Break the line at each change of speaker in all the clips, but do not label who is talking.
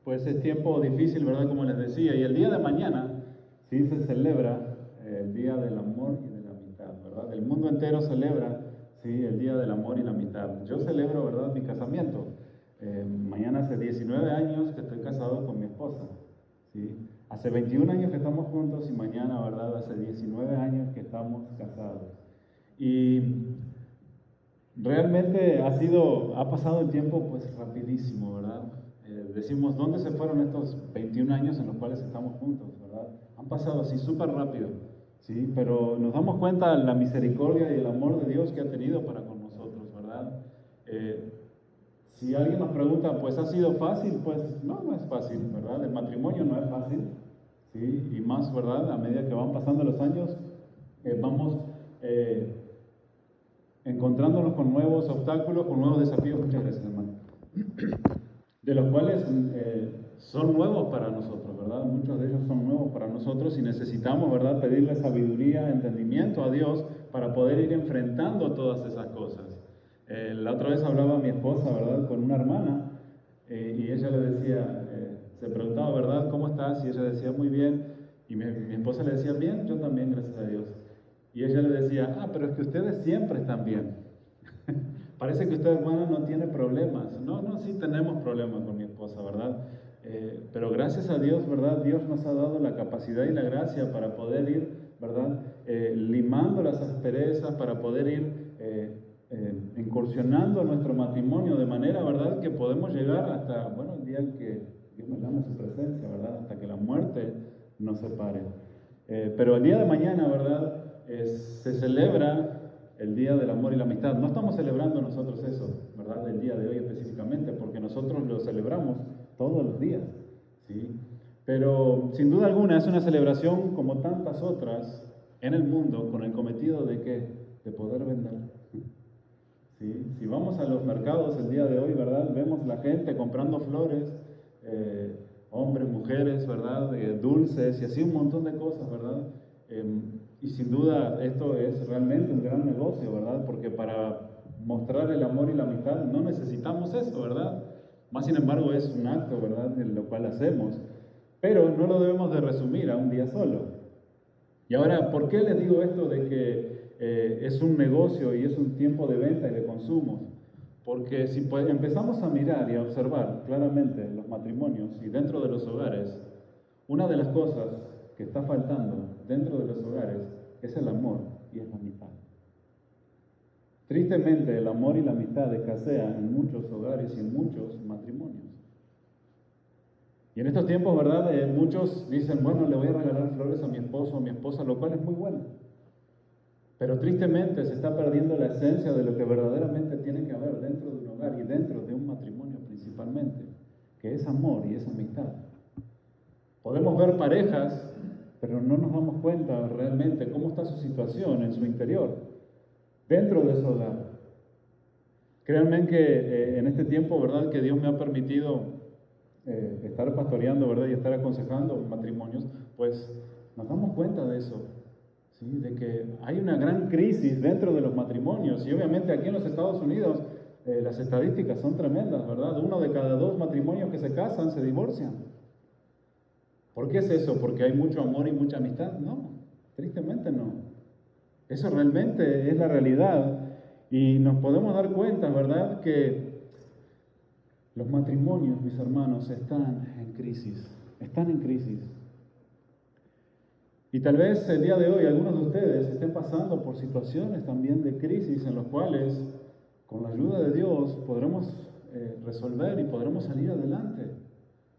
Pues es tiempo difícil, ¿verdad? Como les decía. Y el día de mañana, sí se celebra el Día del Amor y de la Amistad, ¿verdad? El mundo entero celebra, sí, el Día del Amor y la Amistad. Yo celebro, ¿verdad? Mi casamiento. Mañana hace 19 años que estoy casado con mi esposa, ¿sí? Hace 21 años que estamos juntos y mañana, ¿verdad? Hace 19 años que estamos casados. Y realmente ha pasado el tiempo pues rapidísimo, ¿verdad? Decimos, ¿dónde se fueron estos 21 años en los cuales estamos juntos, ¿verdad? Han pasado así súper rápido, ¿sí? Pero nos damos cuenta de la misericordia y el amor de Dios que ha tenido para con nosotros, ¿verdad? Eh, si alguien nos pregunta, pues ¿ha sido fácil? Pues no, no es fácil, ¿verdad? El matrimonio no es fácil, ¿sí? Y más, ¿verdad? A medida que van pasando los años, vamos eh, encontrándonos con nuevos obstáculos, con nuevos desafíos, muchas gracias, hermano, de los cuales son nuevos para nosotros, ¿verdad? Muchos de ellos son nuevos para nosotros y necesitamos, ¿verdad?, pedirle sabiduría, entendimiento a Dios para poder ir enfrentando todas esas cosas. La otra vez hablaba mi esposa, ¿verdad?, con una hermana y ella le decía, se preguntaba, ¿verdad?, ¿cómo estás? Y ella decía, muy bien. Y mi esposa le decía, bien, yo también, gracias a Dios. Y ella le decía, pero es que ustedes siempre están bien. Parece que usted, hermano, no tiene problemas. No, no, sí tenemos problemas con mi esposa, ¿verdad? Pero gracias a Dios, ¿verdad? Dios nos ha dado la capacidad y la gracia para poder ir, ¿verdad? Limando las asperezas, para poder ir incursionando nuestro matrimonio de manera, ¿verdad? Que podemos llegar hasta, bueno, el día en que Dios nos llame a su presencia, ¿verdad? Hasta que la muerte nos separe. Pero el día de mañana, ¿verdad? Se celebra el Día del Amor y la Amistad. No estamos celebrando nosotros eso, ¿verdad? El día de hoy específicamente, porque nosotros lo celebramos todos los días, ¿sí? Pero sin duda alguna es una celebración como tantas otras en el mundo con el cometido de que de poder vender. ¿Sí? Si vamos a los mercados el día de hoy, ¿verdad? Vemos la gente comprando flores, hombres, mujeres, ¿verdad? Dulces y así un montón de cosas, ¿verdad? Y sin duda esto es realmente un gran negocio, ¿verdad? Porque para mostrar el amor y la amistad no necesitamos eso, ¿verdad? Más sin embargo es un acto, ¿verdad? En lo cual hacemos. Pero no lo debemos de resumir a un día solo. Y ahora, ¿por qué les digo esto de que es un negocio y es un tiempo de venta y de consumo? Porque si empezamos a mirar y a observar claramente los matrimonios y dentro de los hogares, una de las cosas que está faltando dentro de los hogares es el amor y es la amistad. Tristemente, el amor y la amistad escasean en muchos hogares y en muchos matrimonios. Y en estos tiempos, ¿verdad? Muchos dicen, bueno, le voy a regalar flores a mi esposo o a mi esposa, lo cual es muy bueno. Pero tristemente se está perdiendo la esencia de lo que verdaderamente tiene que haber dentro de un hogar y dentro de un matrimonio principalmente, que es amor y es amistad. Podemos ver parejas, pero no nos damos cuenta realmente cómo está su situación en su interior, dentro de su hogar. Créanme que en este tiempo, ¿verdad?, que Dios me ha permitido estar pastoreando, ¿verdad?, y estar aconsejando matrimonios, pues nos damos cuenta de eso, ¿sí? De que hay una gran crisis dentro de los matrimonios y obviamente aquí en los Estados Unidos las estadísticas son tremendas, ¿verdad? 1 de cada 2 matrimonios que se casan se divorcian. ¿Por qué es eso? ¿Porque hay mucho amor y mucha amistad? No, tristemente no. Eso realmente es la realidad y nos podemos dar cuenta, ¿verdad?, que los matrimonios, mis hermanos, están en crisis, están en crisis. Y tal vez el día de hoy algunos de ustedes estén pasando por situaciones también de crisis en las cuales, con la ayuda de Dios, podremos resolver y podremos salir adelante.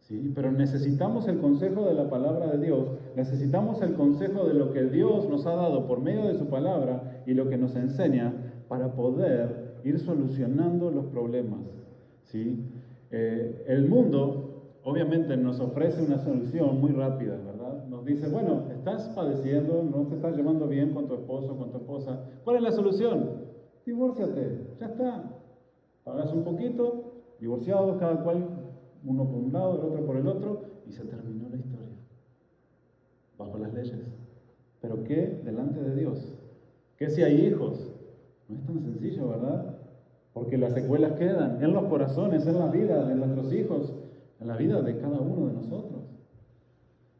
¿Sí? Pero necesitamos el consejo de la palabra de Dios, necesitamos el consejo de lo que Dios nos ha dado por medio de su palabra y lo que nos enseña para poder ir solucionando los problemas. ¿Sí? El mundo obviamente nos ofrece una solución muy rápida, ¿verdad? Nos dice, bueno, estás padeciendo, no te estás llevando bien con tu esposo, con tu esposa. ¿Cuál es la solución? Divórciate, ya está. Pagas un poquito, divorciados, cada cual, uno por un lado, el otro por el otro, y se terminó la historia. Bajo las leyes. ¿Pero qué delante de Dios? ¿Qué si hay hijos? No es tan sencillo, ¿verdad? Porque las secuelas quedan en los corazones, en la vida de nuestros hijos. en la vida de cada uno de nosotros.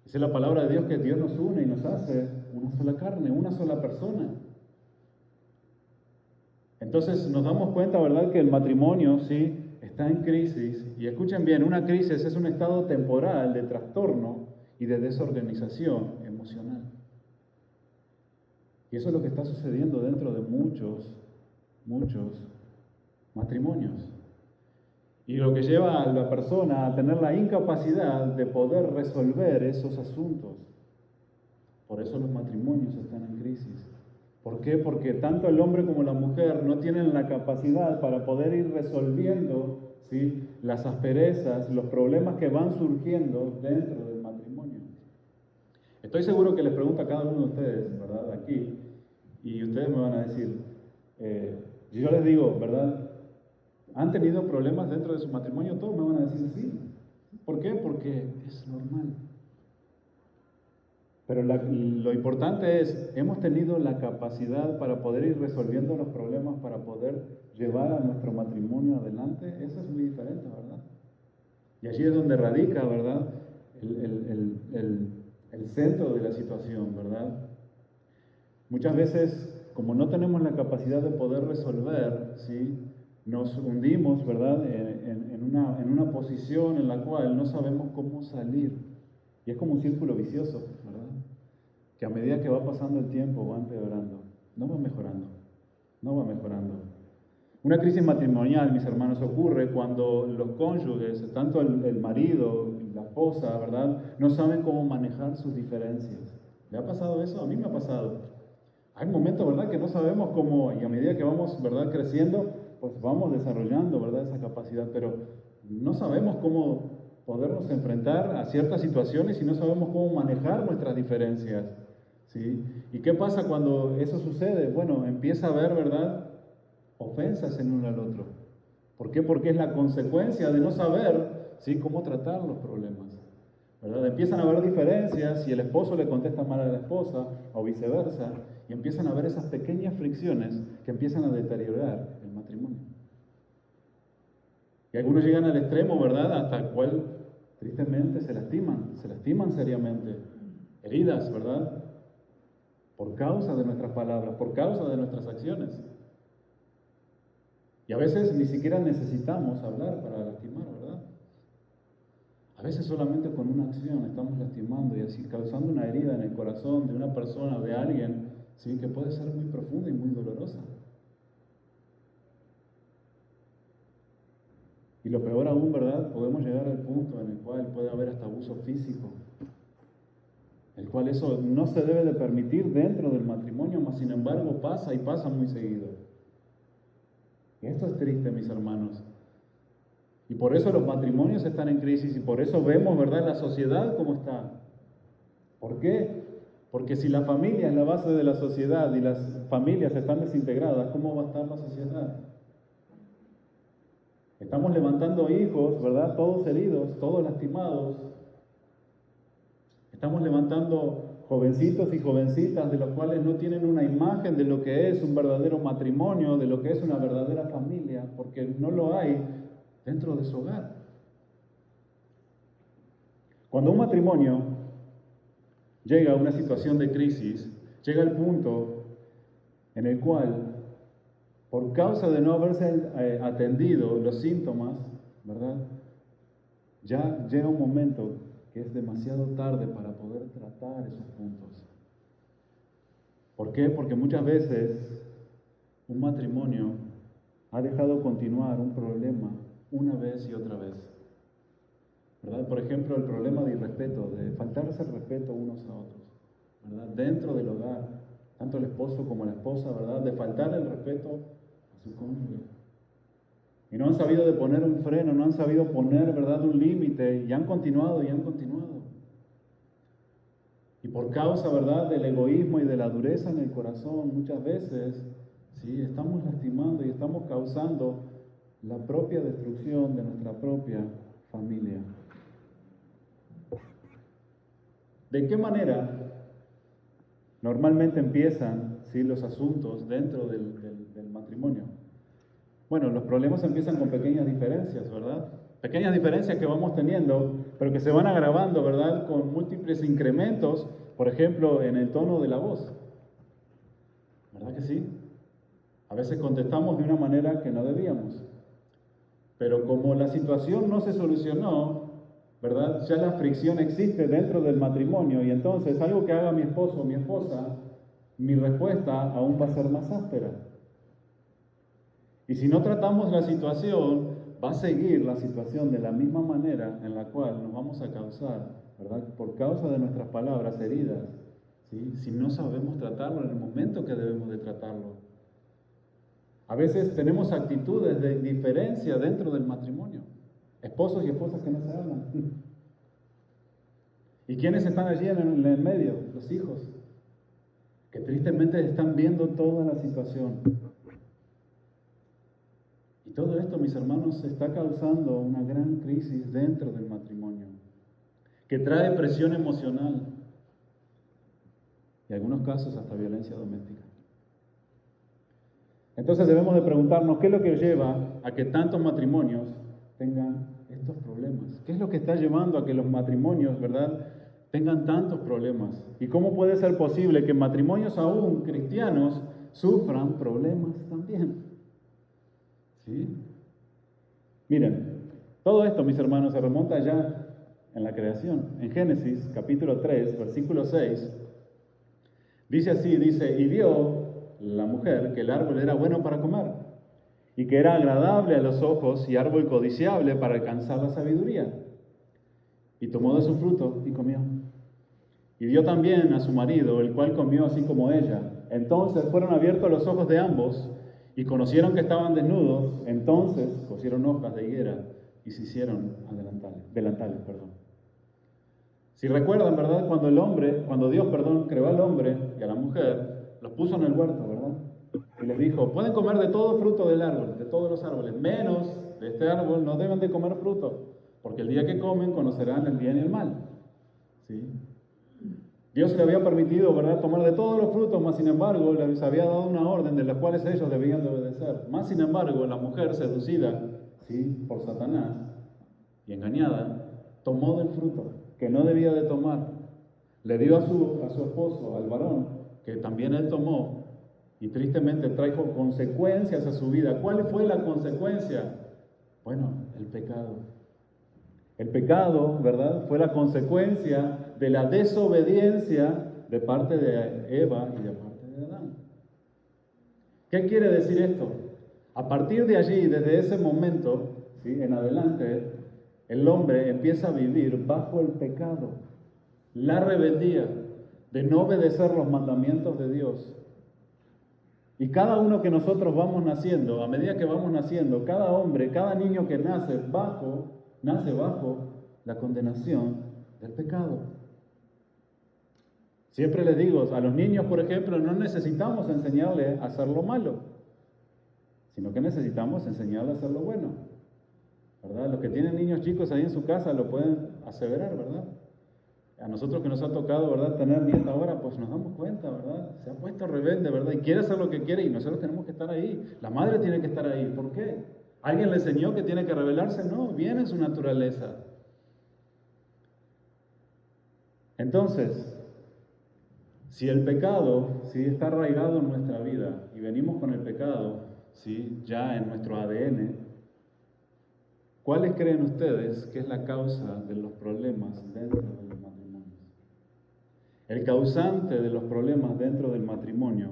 Dice la palabra de Dios que Dios nos une y nos hace una sola carne, una sola persona. Entonces nos damos cuenta, ¿verdad?, que el matrimonio, sí, está en crisis. Y escuchen bien, una crisis es un estado temporal de trastorno y de desorganización emocional. Y eso es lo que está sucediendo dentro de muchos matrimonios. Y lo que lleva a la persona a tener la incapacidad de poder resolver esos asuntos. Por eso los matrimonios están en crisis. ¿Por qué? Porque tanto el hombre como la mujer no tienen la capacidad para poder ir resolviendo, ¿sí?, las asperezas, los problemas que van surgiendo dentro del matrimonio. Estoy seguro que les pregunto a cada uno de ustedes, ¿verdad?, aquí, y ustedes me van a decir, yo les digo, ¿verdad?, ¿han tenido problemas dentro de su matrimonio? Todos me van a decir sí. ¿Por qué? Porque es normal. Pero lo importante es, hemos tenido la capacidad para poder ir resolviendo los problemas, para poder llevar a nuestro matrimonio adelante. Eso es muy diferente, ¿verdad? Y allí es donde radica, ¿verdad?, el centro de la situación, ¿verdad? Muchas veces, como no tenemos la capacidad de poder resolver, ¿sí?, nos hundimos, ¿verdad?, en una posición en la cual no sabemos cómo salir. Y es como un círculo vicioso, ¿verdad?, que a medida que va pasando el tiempo va empeorando, no va mejorando, no va mejorando. Una crisis matrimonial, mis hermanos, ocurre cuando los cónyuges, tanto el marido y la esposa, ¿verdad?, no saben cómo manejar sus diferencias. ¿Le ha pasado eso? A mí me ha pasado. Hay momentos, ¿verdad?, que no sabemos cómo, y a medida que vamos, ¿verdad?, creciendo, pues vamos desarrollando, ¿verdad?, esa capacidad, pero no sabemos cómo podernos enfrentar a ciertas situaciones y no sabemos cómo manejar nuestras diferencias, ¿sí? ¿Y qué pasa cuando eso sucede? Bueno, empieza a haber, ¿verdad?, ofensas en uno al otro. ¿Por qué? Porque es la consecuencia de no saber, ¿sí?, cómo tratar los problemas, ¿verdad? Empiezan a haber diferencias y el esposo le contesta mal a la esposa o viceversa, y empiezan a haber esas pequeñas fricciones que empiezan a deteriorar el matrimonio. Y algunos llegan al extremo, ¿verdad?, hasta el cual tristemente se lastiman seriamente, heridas, ¿verdad?, por causa de nuestras palabras, por causa de nuestras acciones. Y a veces ni siquiera necesitamos hablar para lastimar, ¿verdad? A veces solamente con una acción estamos lastimando y así causando una herida en el corazón de una persona, de alguien, ¿sí?, que puede ser muy profunda y muy dolorosa. Y lo peor aún, ¿verdad?, podemos llegar al punto en el cual puede haber hasta abuso físico, el cual eso no se debe de permitir dentro del matrimonio, mas sin embargo pasa y pasa muy seguido. Y esto es triste, mis hermanos. Y por eso los matrimonios están en crisis y por eso vemos, ¿verdad?, la sociedad como está. ¿Por qué? Porque si la familia es la base de la sociedad y las familias están desintegradas, ¿cómo va a estar la sociedad? Estamos levantando hijos, ¿verdad?, todos heridos, todos lastimados. Estamos levantando jovencitos y jovencitas de los cuales no tienen una imagen de lo que es un verdadero matrimonio, de lo que es una verdadera familia, porque no lo hay dentro de su hogar. Cuando un matrimonio llega a una situación de crisis, llega al punto en el cual, por causa de no haberse atendido los síntomas, ¿verdad?, ya llega un momento que es demasiado tarde para poder tratar esos puntos. ¿Por qué? Porque muchas veces un matrimonio ha dejado continuar un problema una vez y otra vez, ¿verdad? Por ejemplo, el problema de irrespeto, de faltarse el respeto unos a otros, ¿verdad?, dentro del hogar, tanto el esposo como la esposa, ¿verdad?, de faltar el respeto a su cónyuge. Y no han sabido de poner un freno, no han sabido poner, ¿verdad?, un límite, y han continuado y han continuado. Y por causa, ¿verdad?, del egoísmo y de la dureza en el corazón, muchas veces, sí, estamos lastimando y estamos causando la propia destrucción de nuestra propia familia. ¿De qué manera normalmente empiezan, sí, los asuntos dentro del matrimonio? Bueno, los problemas empiezan con pequeñas diferencias, ¿verdad? Pequeñas diferencias que vamos teniendo, pero que se van agravando, ¿verdad? Con múltiples incrementos, por ejemplo, en el tono de la voz. ¿Verdad que sí? A veces contestamos de una manera que no debíamos. Pero como la situación no se solucionó, ¿verdad? Ya la fricción existe dentro del matrimonio y entonces algo que haga mi esposo o mi esposa, mi respuesta aún va a ser más áspera. Y si no tratamos la situación, va a seguir la situación de la misma manera en la cual nos vamos a causar, ¿verdad? Por causa de nuestras palabras heridas, ¿sí? Si no sabemos tratarlo en el momento que debemos de tratarlo. A veces tenemos actitudes de indiferencia dentro del matrimonio. Esposos y esposas que no se hablan. ¿Y quiénes están allí en el medio? Los hijos, que tristemente están viendo toda la situación. Y todo esto, mis hermanos, está causando una gran crisis dentro del matrimonio, que trae presión emocional y en algunos casos hasta violencia doméstica. Entonces debemos de preguntarnos qué es lo que lleva a que tantos matrimonios tengan estos problemas. ¿Qué es lo que está llevando a que los matrimonios, verdad, tengan tantos problemas? ¿Y cómo puede ser posible que matrimonios aún cristianos sufran problemas también? ¿Sí? Miren, todo esto, mis hermanos, se remonta ya en la creación. En Génesis, capítulo 3, versículo 6, dice así, y vio la mujer que el árbol era bueno para comer, y que era agradable a los ojos y árbol codiciable para alcanzar la sabiduría. Y tomó de su fruto y comió. Y dio también a su marido, el cual comió así como ella. Entonces fueron abiertos los ojos de ambos, y conocieron que estaban desnudos. Entonces cosieron hojas de higuera y se hicieron delantales. Si recuerdan, ¿verdad? Cuando Dios, creó al hombre y a la mujer, los puso en el huerto, ¿verdad? Y les dijo, pueden comer de todo fruto del árbol, de todos los árboles, menos de este árbol no deben de comer fruto, porque el día que comen conocerán el bien y el mal. ¿Sí? Dios le había permitido, ¿verdad?, tomar de todos los frutos, mas sin embargo les había dado una orden de las cuales ellos debían de obedecer. Más sin embargo, la mujer seducida, ¿sí?, por Satanás y engañada, tomó del fruto que no debía de tomar. Le dio a su esposo, al varón, que también él tomó, y tristemente trajo consecuencias a su vida. ¿Cuál fue la consecuencia? Bueno, el pecado. El pecado, ¿verdad?, fue la consecuencia de la desobediencia de parte de Eva y de parte de Adán. ¿Qué quiere decir esto? A partir de allí, desde ese momento, ¿sí?, en adelante, el hombre empieza a vivir bajo el pecado, la rebeldía de no obedecer los mandamientos de Dios. Y cada uno que nosotros vamos naciendo, a medida que vamos naciendo, cada hombre, cada niño que nace bajo la condenación del pecado. Siempre les digo, a los niños, por ejemplo, no necesitamos enseñarles a hacer lo malo, sino que necesitamos enseñarles a hacer lo bueno, ¿verdad? Los que tienen niños chicos ahí en su casa lo pueden aseverar, ¿verdad? A nosotros que nos ha tocado, ¿verdad?, tener nieta ahora, pues nos damos cuenta, ¿verdad? Se ha puesto rebelde, ¿verdad? Y quiere hacer lo que quiere y nosotros tenemos que estar ahí. La madre tiene que estar ahí. ¿Por qué? ¿Alguien le enseñó que tiene que rebelarse? No, viene en su naturaleza. Entonces, si el pecado, ¿sí?, está arraigado en nuestra vida y venimos con el pecado, ¿sí?, ya en nuestro ADN, ¿cuáles creen ustedes que es la causa de los problemas dentro de los matrimonios? El causante de los problemas dentro del matrimonio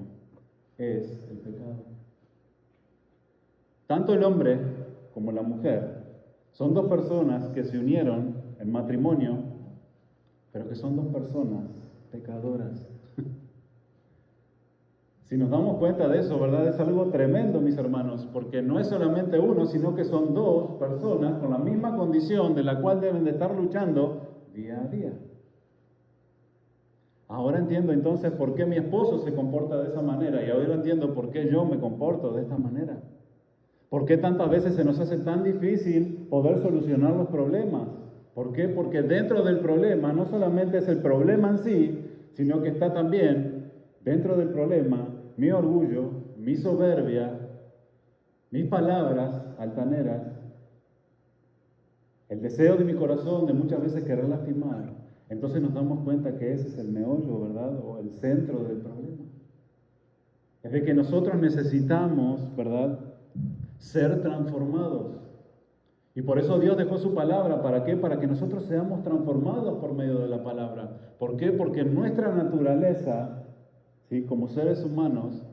es el pecado. Tanto el hombre como la mujer son dos personas que se unieron en matrimonio, pero que son dos personas pecadoras. Si nos damos cuenta de eso, ¿verdad? Es algo tremendo, mis hermanos, porque no es solamente uno, sino que son dos personas con la misma condición de la cual deben de estar luchando día a día. Ahora entiendo entonces por qué mi esposo se comporta de esa manera y ahora entiendo por qué yo me comporto de esta manera. ¿Por qué tantas veces se nos hace tan difícil poder solucionar los problemas? ¿Por qué? Porque dentro del problema no solamente es el problema en sí, sino que está también dentro del problema mi orgullo, mi soberbia, mis palabras altaneras. el deseo de mi corazón de muchas veces querer lastimar, entonces nos damos cuenta que ese es el meollo, ¿verdad? O el centro del problema. Es de que nosotros necesitamos, ¿verdad?, ser transformados. Y por eso Dios dejó su palabra. ¿Para qué? Para que nosotros seamos transformados por medio de la palabra. ¿Por qué? Porque nuestra naturaleza, ¿sí?, como seres humanos,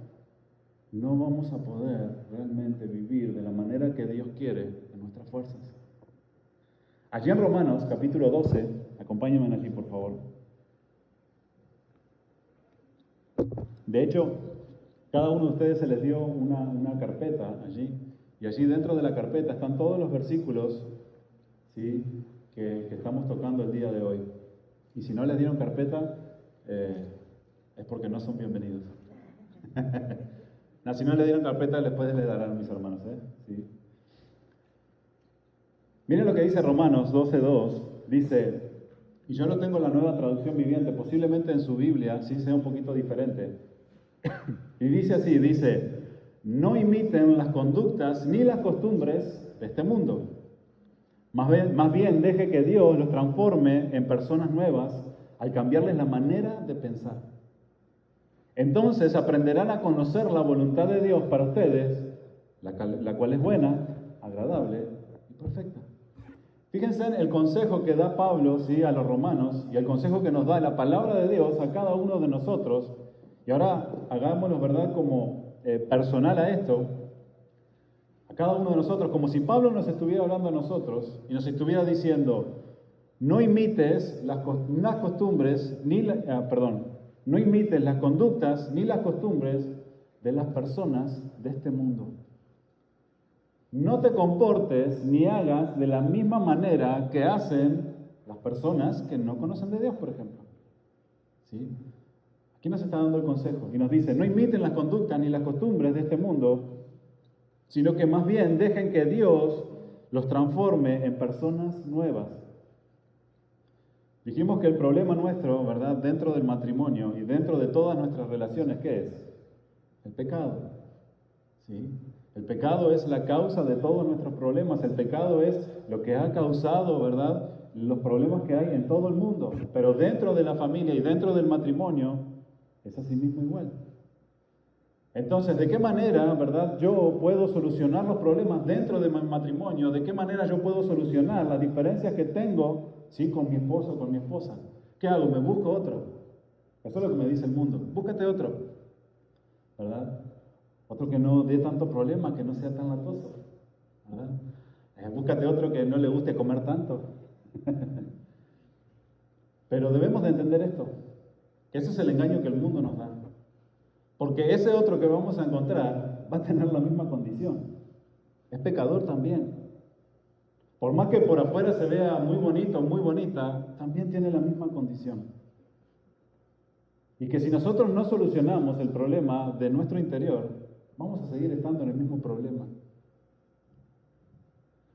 no vamos a poder realmente vivir de la manera que Dios quiere en nuestras fuerzas. Allí en Romanos, capítulo 12, acompáñenme allí, por favor. De hecho, cada uno de ustedes se les dio una carpeta allí. Y allí dentro de la carpeta están todos los versículos, ¿sí?, que estamos tocando el día de hoy. Y si no les dieron carpeta, es porque no son bienvenidos. No, si no le dieron carpeta, después les darán a mis hermanos. ¿Sí? Miren lo que dice Romanos 12:2. Dice, y yo lo tengo en la Nueva Traducción Viviente, posiblemente en su Biblia sí sea un poquito diferente. Y dice así, dice, no imiten las conductas ni las costumbres de este mundo. Más bien deje que Dios los transforme en personas nuevas al cambiarles la manera de pensar. Entonces aprenderán a conocer la voluntad de Dios para ustedes, la cual es buena, agradable y perfecta. Fíjense en el consejo que da Pablo, ¿sí?, a los romanos, y el consejo que nos da la palabra de Dios a cada uno de nosotros. Y ahora hagámoslo, ¿verdad?, como personal a esto, a cada uno de nosotros, como si Pablo nos estuviera hablando a nosotros y nos estuviera diciendo, no imites las costumbres, no imites las conductas ni las costumbres de las personas de este mundo. No te comportes ni hagas de la misma manera que hacen las personas que no conocen de Dios, por ejemplo. ¿Sí? Aquí nos está dando el consejo y nos dice, no imiten las conductas ni las costumbres de este mundo, sino que más bien dejen que Dios los transforme en personas nuevas. Dijimos que el problema nuestro, ¿verdad?, dentro del matrimonio y dentro de todas nuestras relaciones, ¿qué es? El pecado. ¿Sí? El pecado es la causa de todos nuestros problemas. El pecado es lo que ha causado, ¿verdad?, los problemas que hay en todo el mundo. Pero dentro de la familia y dentro del matrimonio es así mismo igual. Entonces, ¿de qué manera, verdad, yo puedo solucionar los problemas dentro de mi matrimonio? ¿De qué manera yo puedo solucionar las diferencias que tengo, ¿sí?, con mi esposo o con mi esposa? ¿Qué hago? Me busco otro. Eso es lo que me dice el mundo. Búscate otro, ¿verdad? Otro que no dé tanto problema, que no sea tan latoso, ¿verdad? Búscate otro que no le guste comer tanto. Pero debemos de entender esto, que ese es el engaño que el mundo nos da. Porque ese otro que vamos a encontrar va a tener la misma condición. Es pecador también. Por más que por afuera se vea muy bonito, muy bonita, también tiene la misma condición. Y que si nosotros no solucionamos el problema de nuestro interior, vamos a seguir estando en el mismo problema.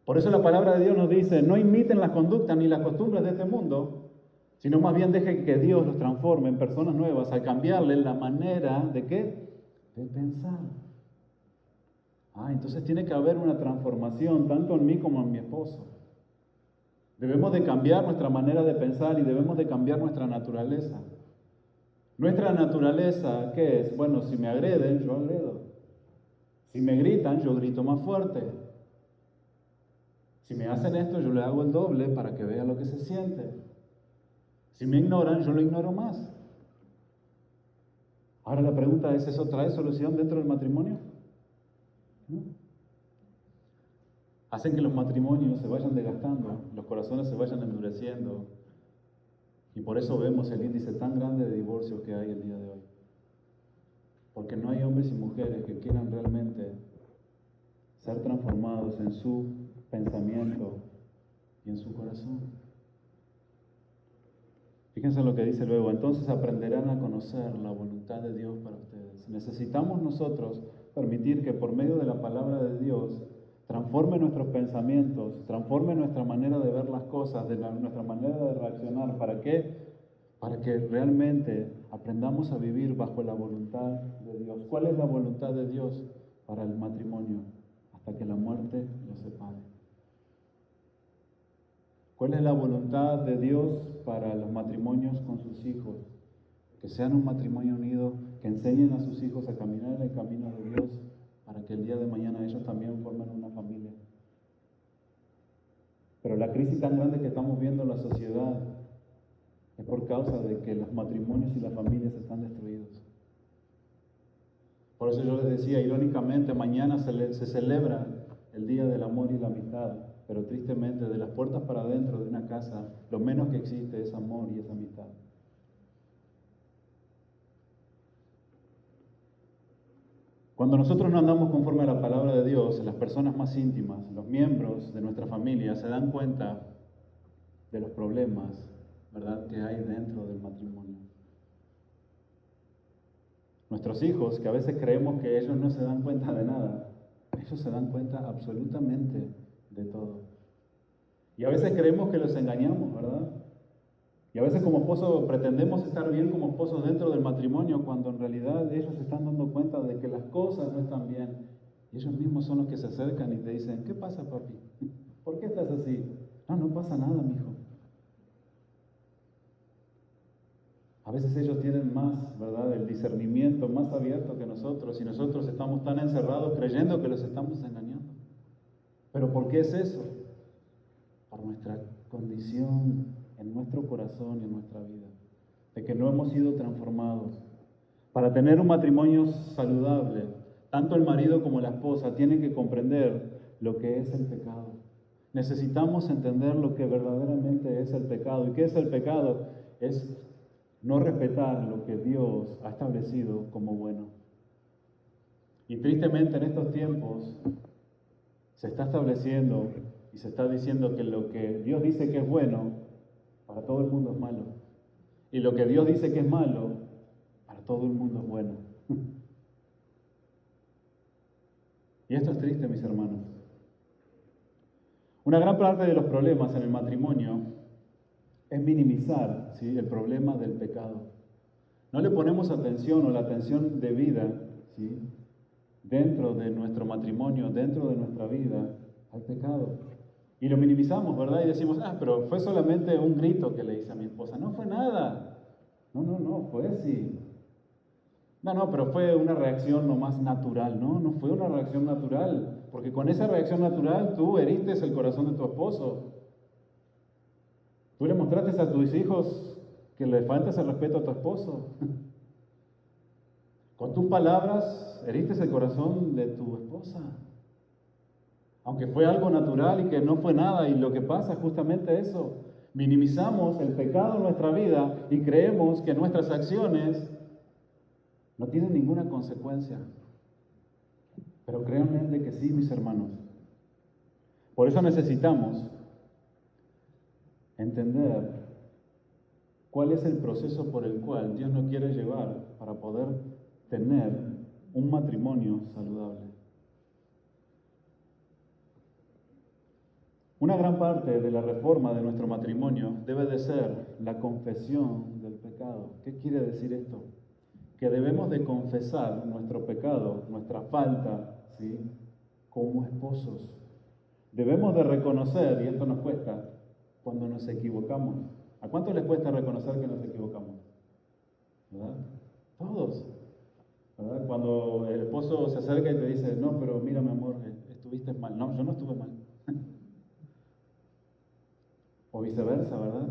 Por eso la palabra de Dios nos dice, no imiten las conductas ni las costumbres de este mundo, sino más bien dejen que Dios los transforme en personas nuevas al cambiarle la manera de ¿qué? De pensar. Entonces tiene que haber una transformación tanto en mí como en mi esposo. Debemos de cambiar nuestra manera de pensar y debemos de cambiar nuestra naturaleza. Nuestra naturaleza, ¿qué es? Bueno, si me agreden, yo agredo. Si me gritan, yo grito más fuerte. Si me hacen esto, yo le hago el doble para que vea lo que se siente. Si me ignoran, yo lo ignoro más. Ahora la pregunta es, ¿eso trae solución dentro del matrimonio? ¿No? Hacen que los matrimonios se vayan desgastando, los corazones se vayan endureciendo. Y por eso vemos el índice tan grande de divorcios que hay el día de hoy. Porque no hay hombres y mujeres que quieran realmente ser transformados en su pensamiento y en su corazón. Fíjense lo que dice luego, entonces aprenderán a conocer la voluntad de Dios para ustedes. Necesitamos nosotros permitir que por medio de la palabra de Dios transforme nuestros pensamientos, transforme nuestra manera de ver las cosas, nuestra manera de reaccionar. ¿Para qué? Para que realmente aprendamos a vivir bajo la voluntad de Dios. ¿Cuál es la voluntad de Dios para el matrimonio? Hasta que la muerte los separe. ¿Cuál es la voluntad de Dios para los matrimonios con sus hijos? Que sean un matrimonio unido, que enseñen a sus hijos a caminar en el camino de Dios, para que el día de mañana ellos también formen una familia. Pero la crisis tan grande que estamos viendo en la sociedad es por causa de que los matrimonios y las familias están destruidos. Por eso yo les decía, irónicamente, mañana se celebra el Día del Amor y la Amistad, pero tristemente de las puertas para adentro de una casa, lo menos que existe es amor y es amistad. Cuando nosotros no andamos conforme a la palabra de Dios, las personas más íntimas, los miembros de nuestra familia, se dan cuenta de los problemas, ¿verdad?, que hay dentro del matrimonio. Nuestros hijos, que a veces creemos que ellos no se dan cuenta de nada, ellos se dan cuenta absolutamente de todo. Y a veces creemos que los engañamos, ¿verdad? Y a veces como esposos pretendemos estar bien como esposos dentro del matrimonio, cuando en realidad ellos se están dando cuenta de que las cosas no están bien. Y ellos mismos son los que se acercan y te dicen, ¿qué pasa, papi? ¿Por qué estás así? No pasa nada, mijo. A veces ellos tienen más, ¿verdad?, el discernimiento más abierto que nosotros, y nosotros estamos tan encerrados creyendo que los estamos engañando. ¿Pero por qué es eso? Por nuestra condición en nuestro corazón y en nuestra vida, de que no hemos sido transformados. Para tener un matrimonio saludable, tanto el marido como la esposa tienen que comprender lo que es el pecado. Necesitamos entender lo que verdaderamente es el pecado. ¿Y qué es el pecado? Es no respetar lo que Dios ha establecido como bueno. Y tristemente en estos tiempos se está estableciendo y se está diciendo que lo que Dios dice que es bueno, para todo el mundo es malo. Y lo que Dios dice que es malo, para todo el mundo es bueno. Y esto es triste, mis hermanos. Una gran parte de los problemas en el matrimonio es minimizar, ¿sí?, el problema del pecado. No le ponemos atención o la atención debida, ¿sí?, dentro de nuestro matrimonio, dentro de nuestra vida, al pecado. Y lo minimizamos, ¿verdad? Y decimos, pero fue solamente un grito que le hice a mi esposa. No fue nada. No, fue así. Pero fue una reacción nomás natural. No fue una reacción natural. Porque con esa reacción natural tú heriste el corazón de tu esposo. Tú le mostraste a tus hijos que le faltas el respeto a tu esposo. Con tus palabras heriste el corazón de tu esposa. Aunque fue algo natural y que no fue nada, y lo que pasa es justamente eso. Minimizamos el pecado en nuestra vida y creemos que nuestras acciones no tienen ninguna consecuencia. Pero créanme de que sí, mis hermanos. Por eso necesitamos entender cuál es el proceso por el cual Dios nos quiere llevar para poder tener un matrimonio saludable. Una gran parte de la reforma de nuestro matrimonio debe de ser la confesión del pecado. ¿Qué quiere decir esto? Que debemos de confesar nuestro pecado, nuestra falta, ¿sí?, como esposos. Debemos de reconocer, y esto nos cuesta, cuando nos equivocamos. ¿A cuánto les cuesta reconocer que nos equivocamos? ¿Verdad? Todos. ¿Verdad? Cuando el esposo se acerca y te dice, no, pero mira, mi amor, estuviste mal. No, yo no estuve mal. O viceversa, ¿verdad?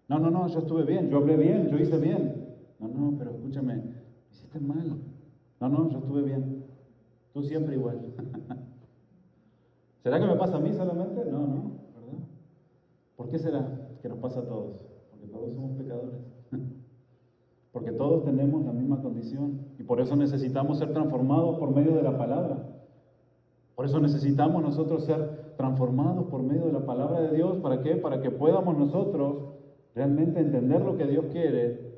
No, yo estuve bien, yo hablé bien, yo hice bien. No, pero escúchame, hiciste mal. No, yo estuve bien. Tú siempre igual. ¿Será que me pasa a mí solamente? No, ¿verdad? ¿Por qué será que nos pasa a todos? Porque todos somos pecadores. Porque todos tenemos la misma condición. Y por eso necesitamos ser transformados por medio de la palabra. Por eso necesitamos nosotros ser transformados por medio de la palabra de Dios. ¿Para qué? Para que podamos nosotros realmente entender lo que Dios quiere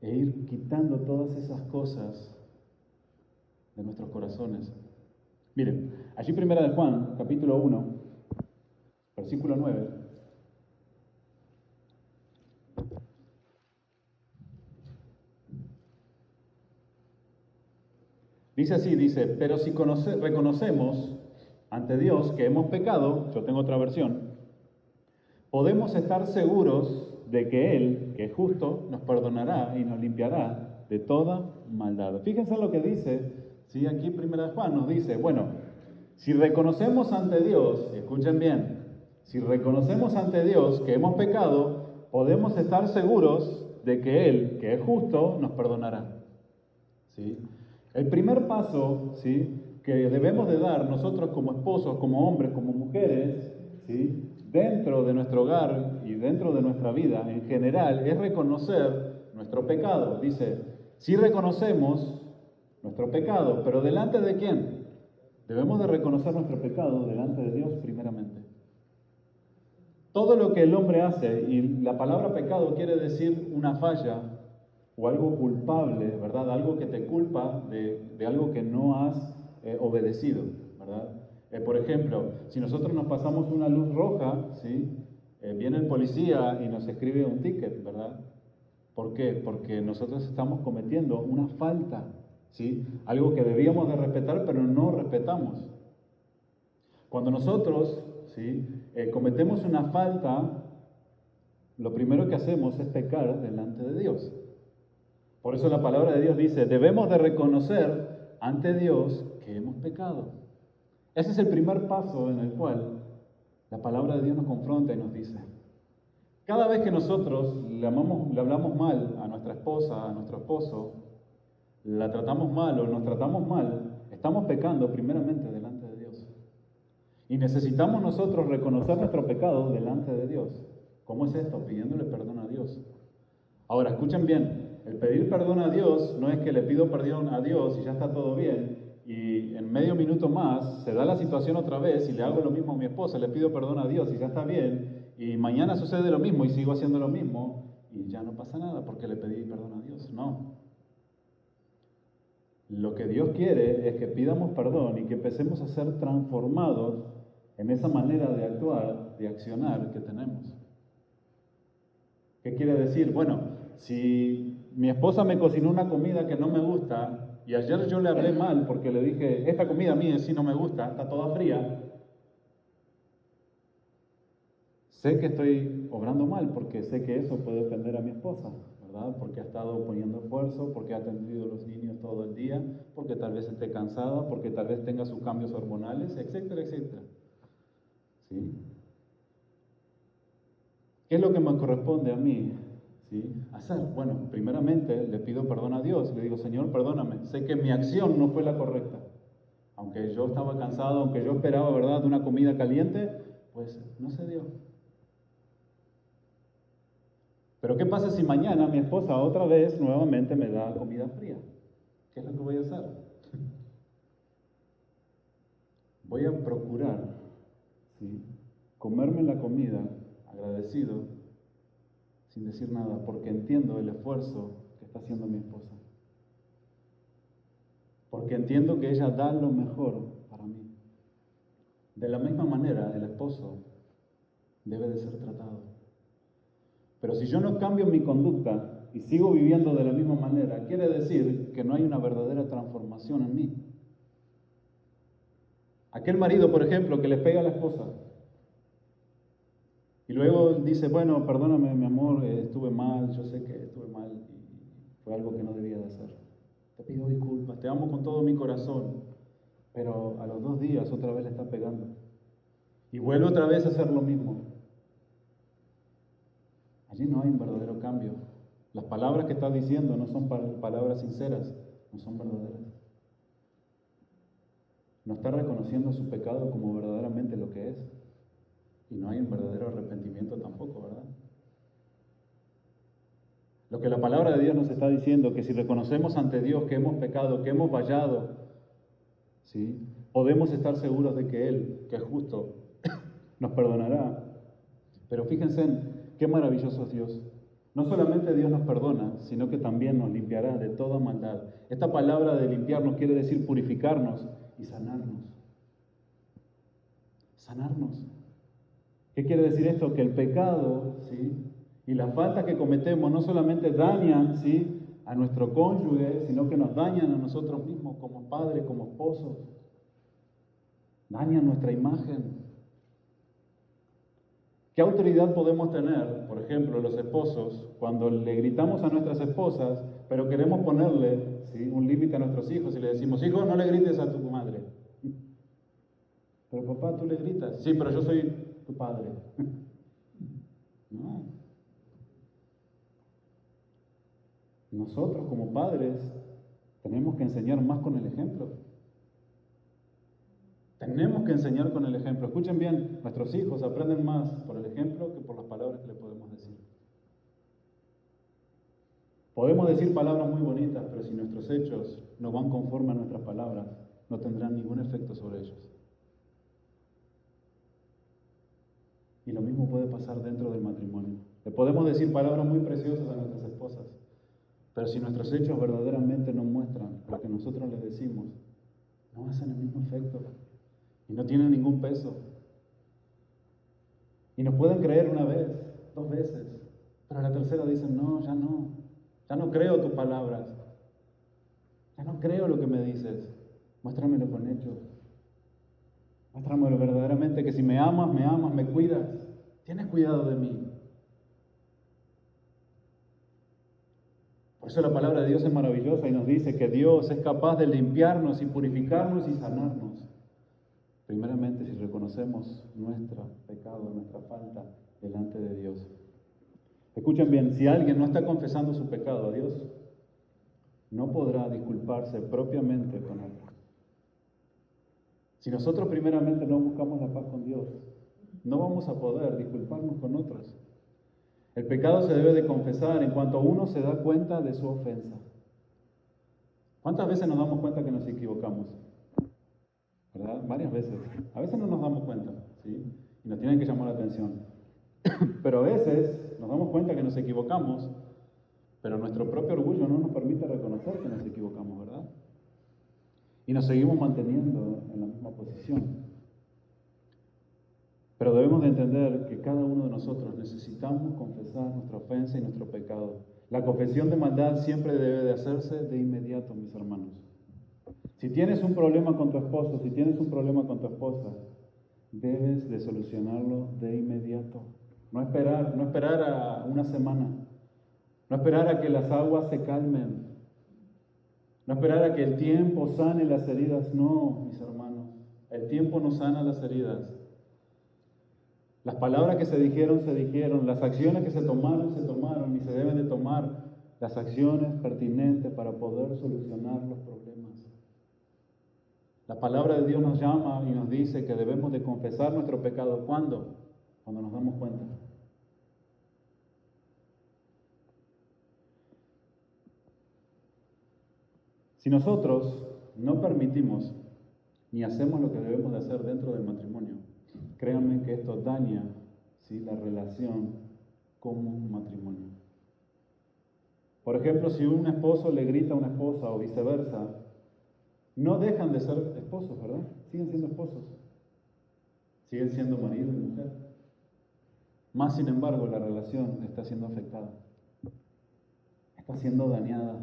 e ir quitando todas esas cosas de nuestros corazones. Miren, allí primera de Juan, capítulo 1, versículo 9. Dice así, pero si reconocemos ante Dios que hemos pecado, yo tengo otra versión, podemos estar seguros de que Él, que es justo, nos perdonará y nos limpiará de toda maldad. Fíjense lo que dice, ¿sí? Aquí Primera de Juan nos dice, bueno, si reconocemos ante Dios, escuchen bien, si reconocemos ante Dios que hemos pecado, podemos estar seguros de que Él, que es justo, nos perdonará. ¿Sí? El primer paso, ¿sí?, que debemos de dar nosotros como esposos, como hombres, como mujeres, ¿sí?, dentro de nuestro hogar y dentro de nuestra vida en general, es reconocer nuestro pecado. Dice, si reconocemos nuestro pecado, pero ¿delante de quién? Debemos de reconocer nuestro pecado delante de Dios primeramente. Todo lo que el hombre hace, y la palabra pecado quiere decir una falla o algo culpable, ¿verdad? Algo que te culpa de algo que no has obedecido, ¿verdad? Por ejemplo, si nosotros nos pasamos una luz roja, ¿sí? Viene el policía y nos escribe un ticket, ¿verdad? ¿Por qué? Porque nosotros estamos cometiendo una falta, ¿sí? Algo que debíamos de respetar, pero no respetamos. Cuando nosotros, ¿sí?, cometemos una falta, lo primero que hacemos es pecar delante de Dios. Por eso la palabra de Dios dice, debemos de reconocer ante Dios que hemos pecado. Ese es el primer paso en el cual la palabra de Dios nos confronta y nos dice, cada vez que nosotros le hablamos mal a nuestra esposa, a nuestro esposo, la tratamos mal o nos tratamos mal, estamos pecando primeramente delante de Dios. Y necesitamos nosotros reconocer nuestro pecado delante de Dios. ¿Cómo es esto? Pidiéndole perdón a Dios. Ahora, escuchen bien, el pedir perdón a Dios no es que le pido perdón a Dios y ya está todo bien, y en medio minuto más se da la situación otra vez y le hago lo mismo a mi esposa, le pido perdón a Dios y ya está bien, y mañana sucede lo mismo y sigo haciendo lo mismo y ya no pasa nada porque le pedí perdón a Dios. No. Lo que Dios quiere es que pidamos perdón y que empecemos a ser transformados en esa manera de actuar, de accionar que tenemos. ¿Qué quiere decir? Bueno, si mi esposa me cocinó una comida que no me gusta y ayer yo le hablé mal porque le dije, esta comida a mí sí no me gusta, está toda fría, sé que estoy obrando mal porque sé que eso puede ofender a mi esposa, ¿verdad? Porque ha estado poniendo esfuerzo, porque ha atendido a los niños todo el día, porque tal vez esté cansada, porque tal vez tenga sus cambios hormonales, etcétera, etcétera. ¿Sí? ¿Qué es lo que me corresponde a mí, ¿sí?, hacer? Bueno, primeramente le pido perdón a Dios, le digo, Señor, perdóname, sé que mi acción no fue la correcta. Aunque yo estaba cansado, aunque yo esperaba, ¿verdad?, de una comida caliente, pues no se dio. Pero ¿qué pasa si mañana mi esposa otra vez nuevamente me da comida fría? ¿Qué es lo que voy a hacer? Voy a procurar, ¿sí?, comerme la comida agradecido, sin decir nada, porque entiendo el esfuerzo que está haciendo mi esposa. Porque entiendo que ella da lo mejor para mí. De la misma manera, el esposo debe de ser tratado. Pero si yo no cambio mi conducta y sigo viviendo de la misma manera, quiere decir que no hay una verdadera transformación en mí. Aquel marido, por ejemplo, que le pega a la esposa y luego dice, bueno, perdóname mi amor, estuve mal, yo sé que estuve mal y fue algo que no debía de hacer. Te pido disculpas, te amo con todo mi corazón, pero a los 2 días otra vez le está pegando. Y vuelve otra vez a hacer lo mismo. Allí no hay un verdadero cambio. Las palabras que está diciendo no son palabras sinceras, no son verdaderas. No está reconociendo su pecado como verdaderamente lo que es. Y no hay un verdadero arrepentimiento tampoco, ¿verdad? Lo que la palabra de Dios nos está diciendo, que si reconocemos ante Dios que hemos pecado, que hemos fallado, ¿sí?, podemos estar seguros de que Él, que es justo, nos perdonará. Pero fíjense en qué maravilloso es Dios. No solamente Dios nos perdona, sino que también nos limpiará de toda maldad. Esta palabra de limpiarnos quiere decir purificarnos y sanarnos. Sanarnos. ¿Qué quiere decir esto? Que el pecado, ¿sí?, y las faltas que cometemos no solamente dañan, ¿sí?, a nuestro cónyuge, sino que nos dañan a nosotros mismos como padres, como esposos. Dañan nuestra imagen. ¿Qué autoridad podemos tener, por ejemplo, los esposos, cuando le gritamos a nuestras esposas, pero queremos ponerle, ¿sí?, un límite a nuestros hijos y le decimos, hijo, no le grites a tu madre? Pero papá, tú le gritas. Sí, pero yo soy tu padre. No. Nosotros como padres tenemos que enseñar más con el ejemplo. Tenemos que enseñar con el ejemplo. Escuchen bien, nuestros hijos aprenden más por el ejemplo que por las palabras que le podemos decir. Podemos decir palabras muy bonitas, pero si nuestros hechos no van conforme a nuestras palabras, no tendrán ningún efecto sobre ellos. Y lo mismo puede pasar dentro del matrimonio. Le podemos decir palabras muy preciosas a nuestras esposas, pero si nuestros hechos verdaderamente no muestran lo que nosotros les decimos, no hacen el mismo efecto y no tienen ningún peso. Y nos pueden creer una vez, 2 veces, pero a la tercera dicen, no, ya no creo tus palabras, ya no creo lo que me dices, muéstramelo con hechos. Muéstramelo verdaderamente, que si me amas, me cuidas, tienes cuidado de mí. Por eso la palabra de Dios es maravillosa y nos dice que Dios es capaz de limpiarnos y purificarnos y sanarnos. Primeramente, si reconocemos nuestro pecado, nuestra falta delante de Dios. Escuchen bien, si alguien no está confesando su pecado a Dios, no podrá disculparse propiamente con Él. Si nosotros primeramente no buscamos la paz con Dios, no vamos a poder disculparnos con otros. El pecado se debe de confesar en cuanto uno se da cuenta de su ofensa. ¿Cuántas veces nos damos cuenta que nos equivocamos? ¿Verdad? Varias veces. A veces no nos damos cuenta, ¿sí? Y nos tienen que llamar la atención. Pero a veces nos damos cuenta que nos equivocamos, pero nuestro propio orgullo no nos permite reconocer que nos equivocamos, ¿verdad? Y nos seguimos manteniendo en la misma posición. Pero debemos de entender que cada uno de nosotros necesitamos confesar nuestra ofensa y nuestro pecado. La confesión de maldad siempre debe de hacerse de inmediato, mis hermanos. Si tienes un problema con tu esposo, si tienes un problema con tu esposa, debes de solucionarlo de inmediato. No esperar a una semana. No esperar a que las aguas se calmen. No esperar a que el tiempo sane las heridas. No, mis hermanos. El tiempo no sana las heridas. Las palabras que se dijeron, las acciones que se tomaron y se deben de tomar las acciones pertinentes para poder solucionar los problemas. La palabra de Dios nos llama y nos dice que debemos de confesar nuestro pecado. ¿Cuándo? Cuando nos damos cuenta. Si nosotros no permitimos ni hacemos lo que debemos de hacer dentro del matrimonio, créanme que esto daña, ¿sí?, la relación como un matrimonio. Por ejemplo, si un esposo le grita a una esposa o viceversa, no dejan de ser esposos, ¿verdad? Siguen siendo esposos. Siguen siendo marido y mujer. Más sin embargo, la relación está siendo afectada. Está siendo dañada.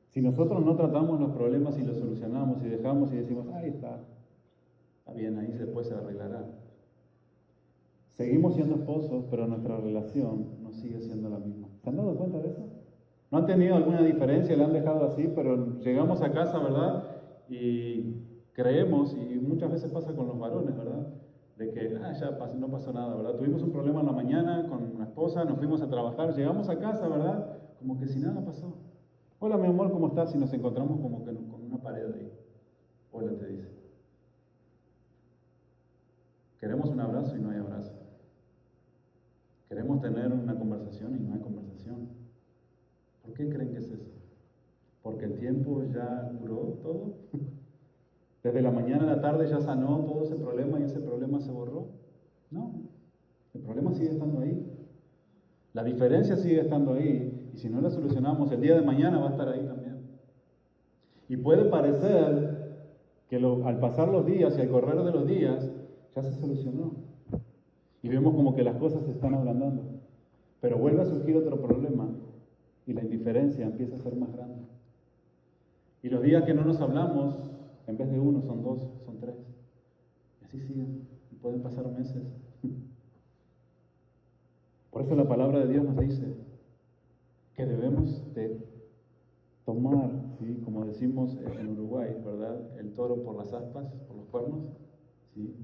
Si nosotros no tratamos los problemas y los solucionamos y dejamos y decimos, ahí está bien, ahí después se arreglará. Seguimos siendo esposos, pero nuestra relación no sigue siendo la misma. ¿Se han dado cuenta de eso? ¿No han tenido alguna diferencia? ¿La han dejado así? Pero llegamos a casa, ¿verdad? Y creemos, y muchas veces pasa con los varones, ¿verdad? De que, no pasó nada, ¿verdad? Tuvimos un problema en la mañana con una esposa, nos fuimos a trabajar, llegamos a casa, ¿verdad? Como que si nada pasó. Hola, mi amor, ¿cómo estás? Y nos encontramos como que con una pared ahí. Hola, te dice. Queremos un abrazo y no hay abrazo. Queremos tener una conversación y no hay conversación. ¿Por qué creen que es eso? ¿Porque el tiempo ya curó todo? ¿Desde la mañana a la tarde ya sanó todo ese problema y ese problema se borró? No, el problema sigue estando ahí. La diferencia sigue estando ahí. Y si no la solucionamos, el día de mañana va a estar ahí también. Y puede parecer que al pasar los días y al correr de los días, ya se solucionó. Y vemos como que las cosas se están ablandando. Pero vuelve a surgir otro problema y la indiferencia empieza a ser más grande. Y los días que no nos hablamos, en vez de 1, son 2, son 3. Y así siguen. Y pueden pasar meses, Por eso la palabra de Dios nos dice que debemos de tomar, ¿sí? Como decimos en Uruguay, ¿verdad? El toro por las aspas, por los cuernos, ¿sí?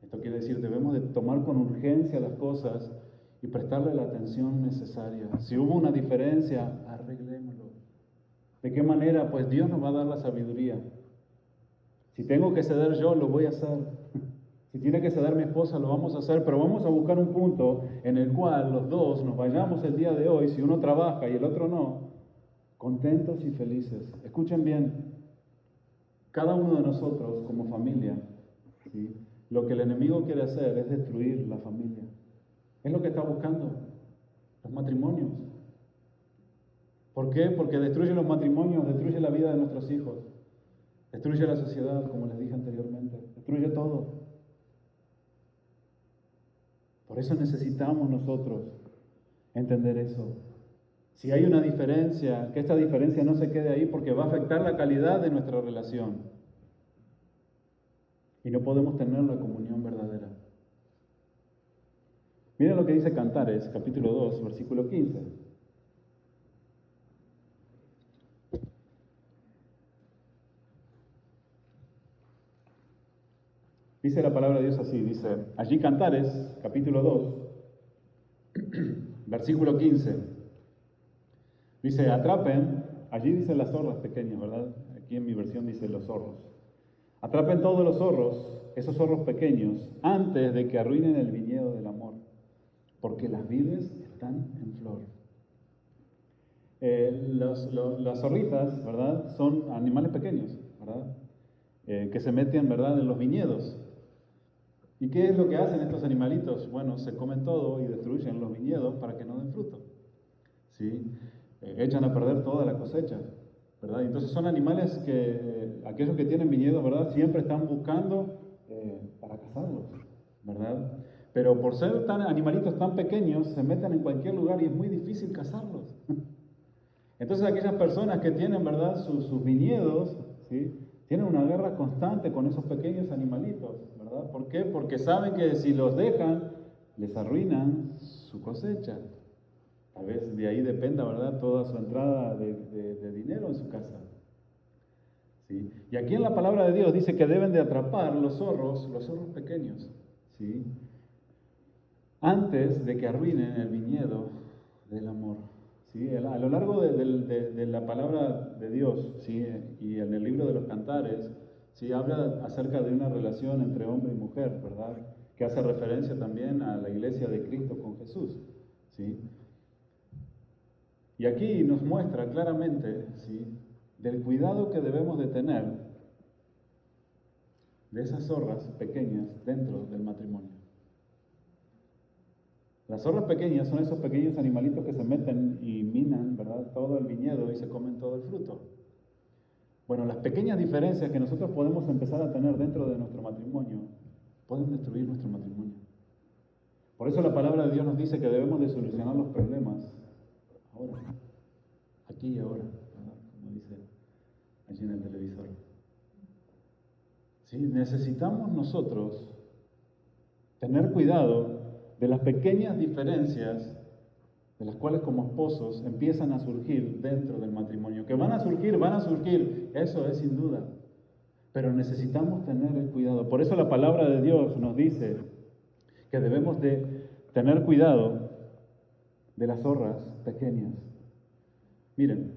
Esto quiere decir, debemos de tomar con urgencia las cosas y prestarle la atención necesaria. Si hubo una diferencia, arreglémoslo. ¿De qué manera? Pues Dios nos va a dar la sabiduría. Si tengo que ceder yo, lo voy a hacer. Si tiene que ceder mi esposa, lo vamos a hacer, pero vamos a buscar un punto en el cual los dos nos vayamos el día de hoy, si uno trabaja y el otro no, contentos y felices. Escuchen bien, cada uno de nosotros como familia, ¿sí? Lo que el enemigo quiere hacer es destruir la familia. Es lo que está buscando, los matrimonios. ¿Por qué? Porque destruye los matrimonios, destruye la vida de nuestros hijos, destruye la sociedad, como les dije anteriormente, destruye todo. Por eso necesitamos nosotros entender eso. Si hay una diferencia, que esta diferencia no se quede ahí porque va a afectar la calidad de nuestra relación. Y no podemos tener la comunión verdadera. Miren lo que dice Cantares, capítulo 2, versículo 15. Dice la palabra de Dios así, dice, allí Cantares, capítulo 2, versículo 15. Dice, atrapen, allí dice las zorras pequeñas, ¿verdad? Aquí en mi versión dice los zorros. Atrapen todos los zorros, esos zorros pequeños, antes de que arruinen el viñedo del amor, porque las vides están en flor. Las zorritas, ¿verdad? Son animales pequeños, ¿verdad? Que se meten, ¿verdad?, en los viñedos. ¿Y qué es lo que hacen estos animalitos? Bueno, se comen todo y destruyen los viñedos para que no den fruto. ¿Sí? Echan a perder toda la cosecha, ¿verdad? Entonces son animales que, aquellos que tienen viñedos, ¿verdad?, siempre están buscando para cazarlos, ¿verdad? Pero por ser animalitos tan pequeños, se meten en cualquier lugar y es muy difícil cazarlos. Entonces aquellas personas que tienen, ¿verdad?, sus viñedos, ¿sí?, tienen una guerra constante con esos pequeños animalitos, ¿verdad? ¿Por qué? Porque saben que si los dejan, les arruinan su cosecha. A veces de ahí dependa, ¿verdad?, toda su entrada de dinero en su casa. ¿Sí? Y aquí en la palabra de Dios dice que deben de atrapar los zorros pequeños, ¿sí?, antes de que arruinen el viñedo del amor. ¿Sí? A lo largo de la palabra de Dios, ¿sí?, y en el libro de los Cantares, ¿sí?, habla acerca de una relación entre hombre y mujer, ¿verdad?, que hace referencia también a la iglesia de Cristo con Jesús. ¿Sí? Y aquí nos muestra claramente, ¿sí?, del cuidado que debemos de tener de esas zorras pequeñas dentro del matrimonio. Las zorras pequeñas son esos pequeños animalitos que se meten y minan, ¿verdad?, todo el viñedo y se comen todo el fruto. Bueno, las pequeñas diferencias que nosotros podemos empezar a tener dentro de nuestro matrimonio pueden destruir nuestro matrimonio. Por eso la palabra de Dios nos dice que debemos de solucionar los problemas ahora, aquí y ahora, ¿verdad?, como dice allí en el televisor. ¿Sí? Necesitamos nosotros tener cuidado de las pequeñas diferencias de las cuales como esposos empiezan a surgir dentro del matrimonio. Que van a surgir, eso es sin duda. Pero necesitamos tener el cuidado. Por eso la palabra de Dios nos dice que debemos de tener cuidado de las zorras pequeñas. Miren,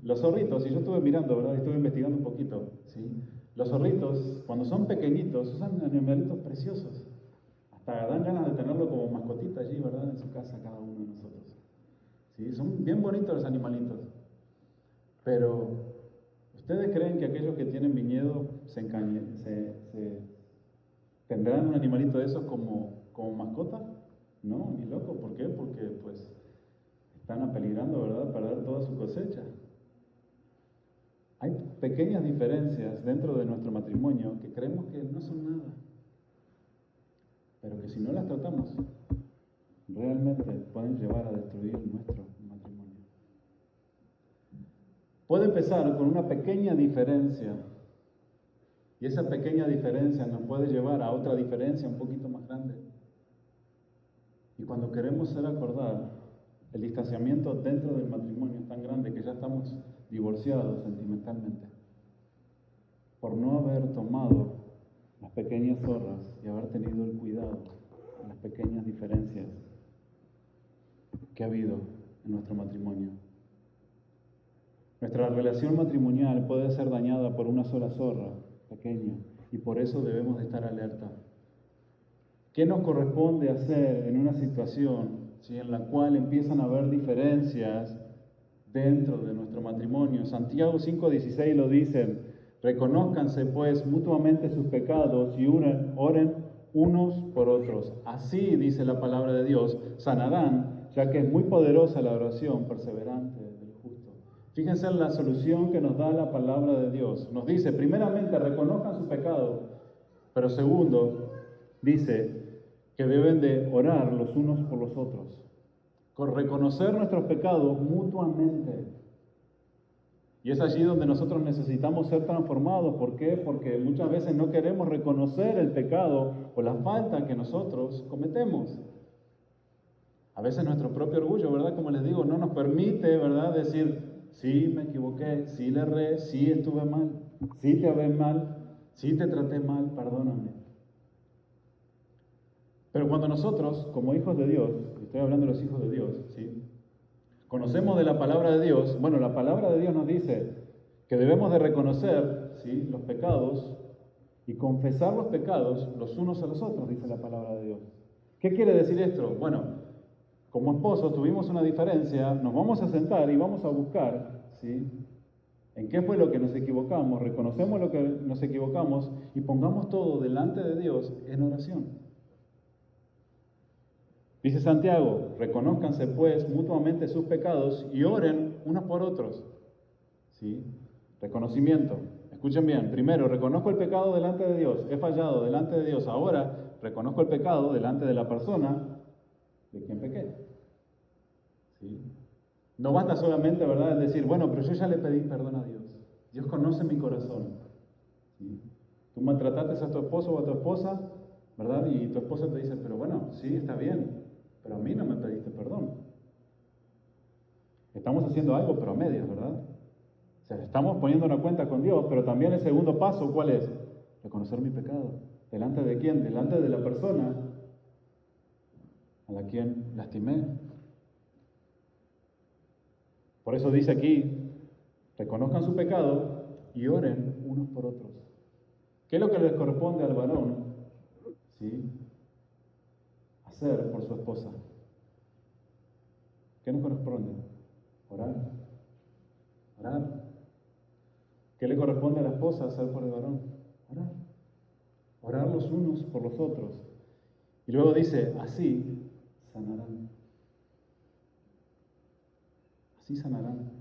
los zorritos, y yo estuve mirando, ¿verdad?, estuve investigando un poquito, ¿sí? Los zorritos, cuando son pequeñitos, son animalitos preciosos. Hasta dan ganas de tenerlo como mascotita allí, ¿verdad?, en su casa cada uno de nosotros. ¿Sí? Son bien bonitos los animalitos. Pero, ¿ustedes creen que aquellos que tienen viñedo tendrán un animalito de esos como mascota? No, ni loco. ¿Por qué? Porque pues están apeligrando, ¿verdad?, perder toda su cosecha. Hay pequeñas diferencias dentro de nuestro matrimonio que creemos que no son nada, pero que si no las tratamos, realmente pueden llevar a destruir nuestro matrimonio. Puede empezar con una pequeña diferencia, y esa pequeña diferencia nos puede llevar a otra diferencia un poquito más grande. cuando queremos ser acordar, el distanciamiento dentro del matrimonio es tan grande que ya estamos divorciados sentimentalmente por no haber tomado las pequeñas zorras y haber tenido el cuidado de las pequeñas diferencias que ha habido en nuestro matrimonio. Nuestra relación matrimonial puede ser dañada por una sola zorra pequeña y por eso debemos de estar alerta. ¿Qué nos corresponde hacer en una situación en la cual empiezan a haber diferencias dentro de nuestro matrimonio? Santiago 5:16 lo dice: reconózcanse pues mutuamente sus pecados y oren unos por otros. Así, dice la palabra de Dios, sanarán, ya que es muy poderosa la oración perseverante del justo. Fíjense en la solución que nos da la palabra de Dios. Nos dice, primeramente, reconozcan su pecado, pero segundo, dice que deben de orar los unos por los otros. Con reconocer nuestros pecados mutuamente. Y es allí donde nosotros necesitamos ser transformados. ¿Por qué? Porque muchas veces no queremos reconocer el pecado o la falta que nosotros cometemos. A veces nuestro propio orgullo, ¿verdad? Como les digo, no nos permite, ¿verdad? Decir, sí, me equivoqué, sí le erré, sí estuve mal, sí te hablé mal, sí te traté mal, perdóname. Pero cuando nosotros, como hijos de Dios, estoy hablando de los hijos de Dios, ¿sí? Conocemos de la palabra de Dios, bueno, la palabra de Dios nos dice que debemos de reconocer, ¿sí?, los pecados y confesar los pecados los unos a los otros, dice la palabra de Dios. ¿Qué quiere decir esto? Bueno, como esposos tuvimos una diferencia, nos vamos a sentar y vamos a buscar, ¿sí?, en qué fue lo que nos equivocamos, reconocemos lo que nos equivocamos y pongamos todo delante de Dios en oración. Dice Santiago, reconózcanse pues mutuamente sus pecados y oren unos por otros. ¿Sí? Reconocimiento. Escuchen bien, primero, reconozco el pecado delante de Dios, he fallado delante de Dios, ahora reconozco el pecado delante de la persona de quien pequé. ¿Sí? No basta solamente, ¿verdad?, el decir, bueno, pero yo ya le pedí perdón a Dios. Dios conoce mi corazón. ¿Sí? Tú maltrataste a tu esposo o a tu esposa, ¿verdad? Y tu esposa te dice, pero bueno, sí, está bien, pero a mí no me pediste perdón. Estamos haciendo algo, pero a medias, ¿verdad? O sea, estamos poniendo una cuenta con Dios, pero también el segundo paso, ¿cuál es? Reconocer mi pecado. ¿Delante de quién? Delante de la persona a la quien lastimé. Por eso dice aquí, reconozcan su pecado y oren unos por otros. ¿Qué es lo que les corresponde al varón? ¿Sí? Hacer por su esposa. ¿Qué nos corresponde? Orar. Orar. ¿Qué le corresponde a la esposa hacer por el varón? Orar. Orar los unos por los otros. Y luego dice, así sanarán. Así sanarán.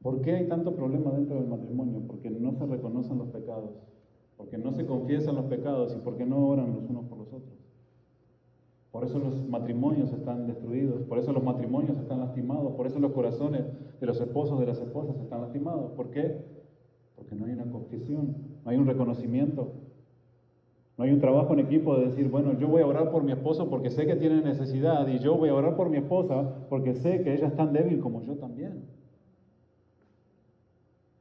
¿Por qué hay tanto problema dentro del matrimonio? Porque no se reconocen los pecados, porque no se confiesan los pecados y porque no oran los unos por los otros. Por eso los matrimonios están destruidos, por eso los matrimonios están lastimados, por eso los corazones de los esposos, de las esposas están lastimados. ¿Por qué? Porque no hay una confesión, no hay un reconocimiento, no hay un trabajo en equipo de decir, bueno, yo voy a orar por mi esposo porque sé que tiene necesidad y yo voy a orar por mi esposa porque sé que ella es tan débil como yo también.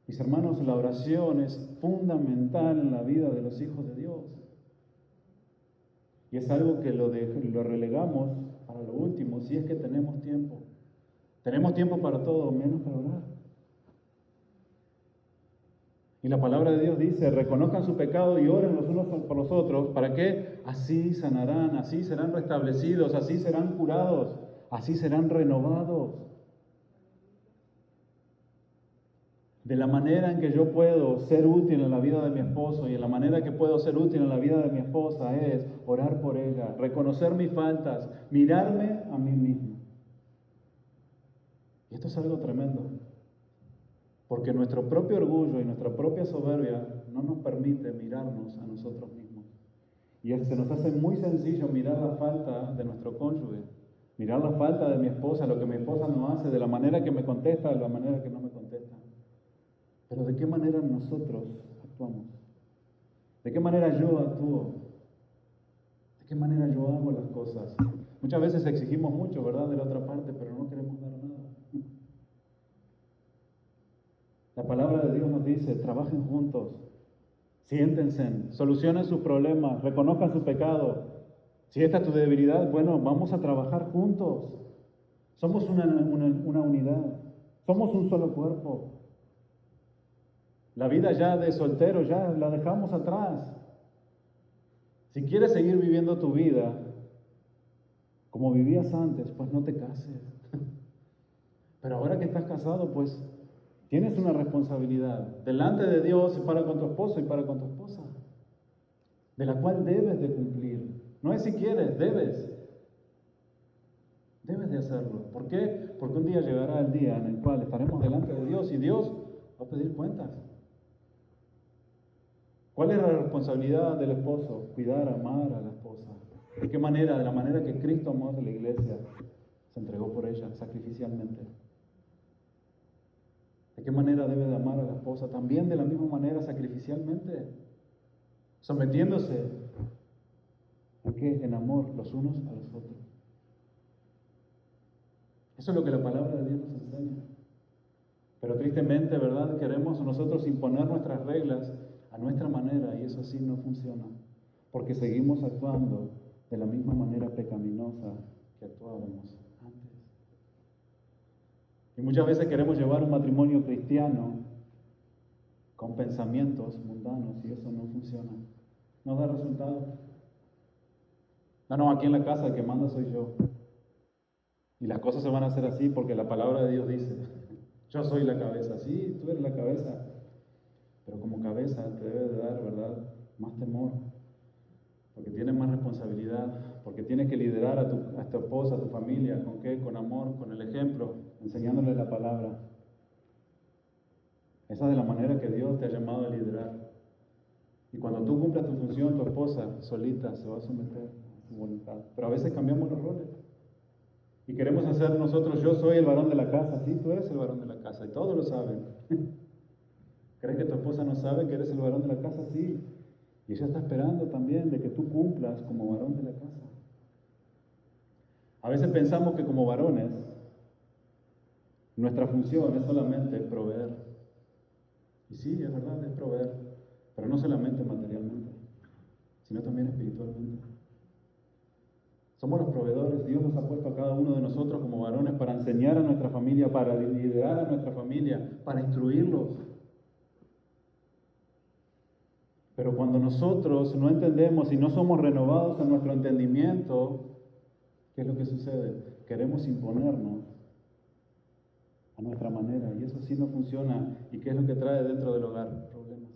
Mis hermanos, la oración es fundamental en la vida de los hijos de Dios. Y es algo que lo relegamos para lo último, si es que tenemos tiempo. Tenemos tiempo para todo, menos para orar. Y la palabra de Dios dice, reconozcan su pecado y oren los unos por los otros. ¿Para qué? Así sanarán, así serán restablecidos, así serán curados, así serán renovados. De la manera en que yo puedo ser útil en la vida de mi esposo y en la manera que puedo ser útil en la vida de mi esposa es orar por ella, reconocer mis faltas, mirarme a mí mismo. Y esto es algo tremendo, porque nuestro propio orgullo y nuestra propia soberbia no nos permite mirarnos a nosotros mismos. Y se nos hace muy sencillo mirar la falta de nuestro cónyuge, mirar la falta de mi esposa, lo que mi esposa no hace, de la manera que me contesta, de la manera que no me contesta. Pero ¿de qué manera nosotros actuamos? ¿De qué manera yo actúo? ¿De qué manera yo hago las cosas? Muchas veces exigimos mucho, ¿verdad?, de la otra parte, pero no queremos dar nada. La palabra de Dios nos dice, trabajen juntos, siéntense, solucionen sus problemas, reconozcan su pecado. Si esta es tu debilidad, bueno, vamos a trabajar juntos. Somos una unidad, somos un solo cuerpo. La vida ya de soltero ya la dejamos atrás. Si quieres seguir viviendo tu vida como vivías antes, pues no te cases. Pero ahora que estás casado, pues tienes una responsabilidad delante de Dios para con tu esposo y para con tu esposa, de la cual debes de cumplir. No es si quieres, debes. Debes de hacerlo. ¿Por qué? Porque un día llegará el día en el cual estaremos delante de Dios y Dios va a pedir cuentas. ¿Cuál es la responsabilidad del esposo? Cuidar, amar a la esposa. ¿De qué manera? De la manera que Cristo amó a la iglesia, se entregó por ella sacrificialmente. ¿De qué manera debe de amar a la esposa? También de la misma manera sacrificialmente, sometiéndose ¿en qué? En amor los unos a los otros. Eso es lo que la palabra de Dios nos enseña. Pero tristemente, ¿verdad?, queremos nosotros imponer nuestras reglas a nuestra manera y eso sí no funciona, porque seguimos actuando de la misma manera pecaminosa que actuábamos antes. Y muchas veces queremos llevar un matrimonio cristiano con pensamientos mundanos y eso no funciona, no da resultado. No, aquí en la casa el que manda soy yo. Y las cosas se van a hacer así porque la palabra de Dios dice, yo soy la cabeza. Sí, tú eres la cabeza, pero como cabeza te debe de dar, ¿verdad?, más temor, porque tienes más responsabilidad, porque tienes que liderar a tu esposa, a tu familia. ¿Con qué? Con amor, con el ejemplo, enseñándole la palabra. Esa es de la manera que Dios te ha llamado a liderar. Y cuando tú cumplas tu función, tu esposa solita se va a someter a tu voluntad. Pero a veces cambiamos los roles. Y queremos hacer nosotros, yo soy el varón de la casa. Sí, tú eres el varón de la casa y todos lo saben. ¿Crees que tu esposa no sabe que eres el varón de la casa? Sí. Y ella está esperando también de que tú cumplas como varón de la casa. A veces pensamos que como varones, nuestra función es solamente proveer. Y sí, es verdad, es proveer, pero no solamente materialmente, sino también espiritualmente. Somos los proveedores. Dios nos ha puesto a cada uno de nosotros como varones para enseñar a nuestra familia, para liderar a nuestra familia, para instruirlos. Pero cuando nosotros no entendemos y no somos renovados en nuestro entendimiento, ¿qué es lo que sucede? Queremos imponernos a nuestra manera y eso sí no funciona. ¿Y qué es lo que trae dentro del hogar? Problemas.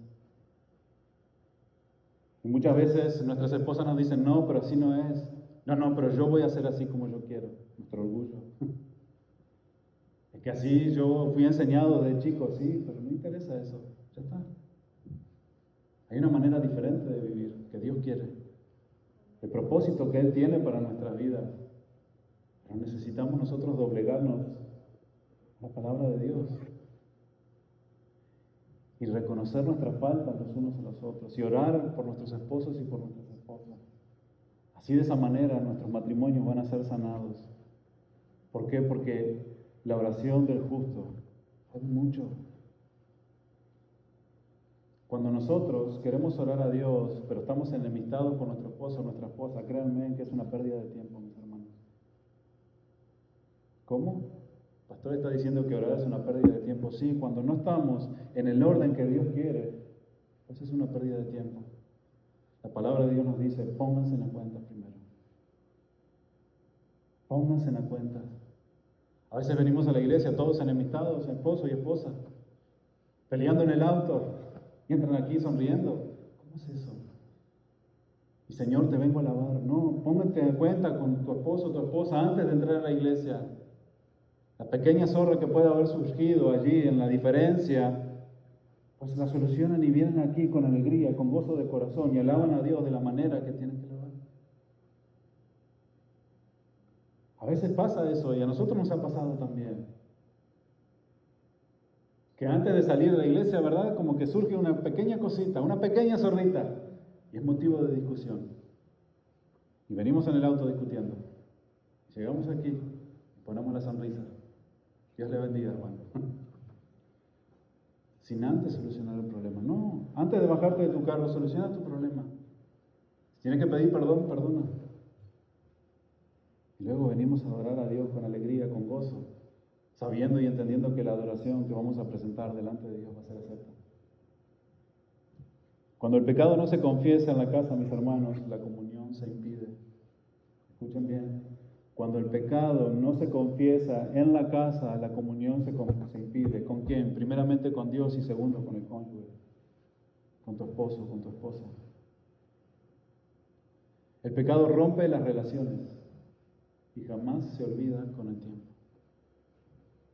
Y muchas veces nuestras esposas nos dicen, no, pero así no es. No, pero yo voy a hacer así como yo quiero. Nuestro orgullo. Es que así yo fui enseñado de chico, sí, pero no interesa eso. Ya está. Hay una manera diferente de vivir que Dios quiere. El propósito que Él tiene para nuestras vidas. Pero necesitamos nosotros doblegarnos a la palabra de Dios. Y reconocer nuestras faltas los unos a los otros. Y orar por nuestros esposos y por nuestras esposas. Así de esa manera nuestros matrimonios van a ser sanados. ¿Por qué? Porque la oración del justo es mucho. Cuando nosotros queremos orar a Dios, pero estamos enemistados con nuestro esposo o nuestra esposa, créanme que es una pérdida de tiempo, mis hermanos. ¿Cómo? El pastor está diciendo que orar es una pérdida de tiempo. Sí, cuando no estamos en el orden que Dios quiere, pues es una pérdida de tiempo. La palabra de Dios nos dice, pónganse en la cuenta primero. Pónganse en la cuenta. A veces venimos a la iglesia todos enemistados, esposo y esposa, peleando en el auto, y entran aquí sonriendo. ¿Cómo es eso? Y Señor, te vengo a alabar. No, póngate en cuenta con tu esposo o tu esposa antes de entrar a la iglesia. La pequeña zorra que puede haber surgido allí en la diferencia, pues la solucionan y vienen aquí con alegría, con gozo de corazón y alaban a Dios de la manera que tienen que alabar. A veces pasa eso y a nosotros nos ha pasado también. Que antes de salir de la iglesia, ¿verdad? Como que surge una pequeña cosita, una pequeña zorrita y es motivo de discusión. Y venimos en el auto discutiendo. Llegamos aquí y ponemos la sonrisa. Dios le bendiga, hermano. Sin antes solucionar el problema. No, antes de bajarte de tu carro, soluciona tu problema. Si tienes que pedir perdón, perdona. Y luego venimos a adorar a Dios con alegría, con gozo, sabiendo y entendiendo que la adoración que vamos a presentar delante de Dios va a ser acepta. Cuando el pecado no se confiesa en la casa, mis hermanos, la comunión se impide. Escuchen bien. Cuando el pecado no se confiesa en la casa, la comunión se impide. ¿Con quién? Primeramente con Dios y segundo con el cónyuge, con tu esposo, con tu esposa. El pecado rompe las relaciones y jamás se olvida con el tiempo.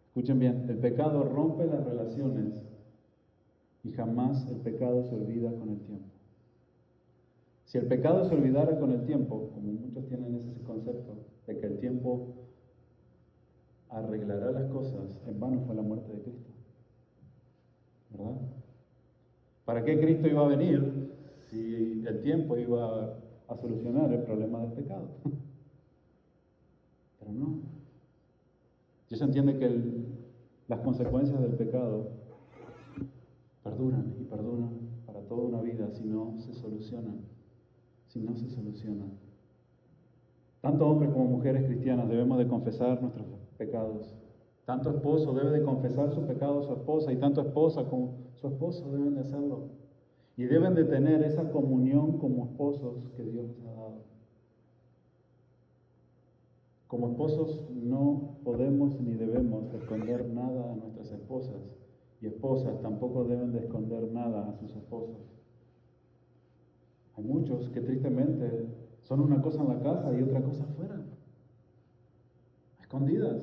Escuchen bien, el pecado rompe las relaciones y jamás el pecado se olvida con el tiempo. Si el pecado se olvidara con el tiempo, como muchos tienen ese concepto de que el tiempo arreglará las cosas, en vano fue la muerte de Cristo. ¿Verdad? ¿Para qué Cristo iba a venir si el tiempo iba a solucionar el problema del pecado? Pero no. Dios entiende que las consecuencias del pecado perduran y perduran para toda una vida si no se solucionan. Si no se solucionan. Tanto hombres como mujeres cristianas debemos de confesar nuestros pecados. Tanto esposo debe de confesar su pecado a su esposa y tanto esposa como su esposo deben de hacerlo. Y deben de tener esa comunión como esposos que Dios les ha dado. Como esposos no podemos ni debemos esconder nada a nuestras esposas y esposas tampoco deben de esconder nada a sus esposos. Hay muchos que tristemente son una cosa en la casa y otra cosa afuera, escondidas.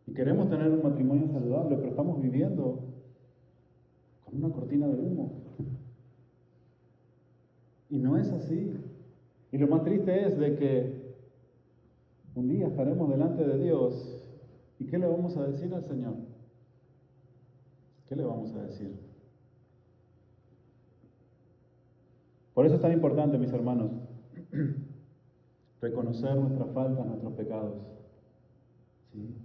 Y queremos tener un matrimonio saludable, pero estamos viviendo con una cortina de humo. Y no es así. Y lo más triste es de que un día estaremos delante de Dios y ¿qué le vamos a decir al Señor? ¿Qué le vamos a decir? Por eso es tan importante, mis hermanos, reconocer nuestras faltas, nuestros pecados. ¿Sí?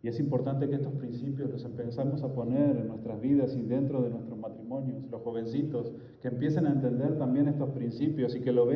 Y es importante que estos principios los empezamos a poner en nuestras vidas y dentro de nuestros matrimonios. Los jovencitos que empiecen a entender también estos principios y que lo vean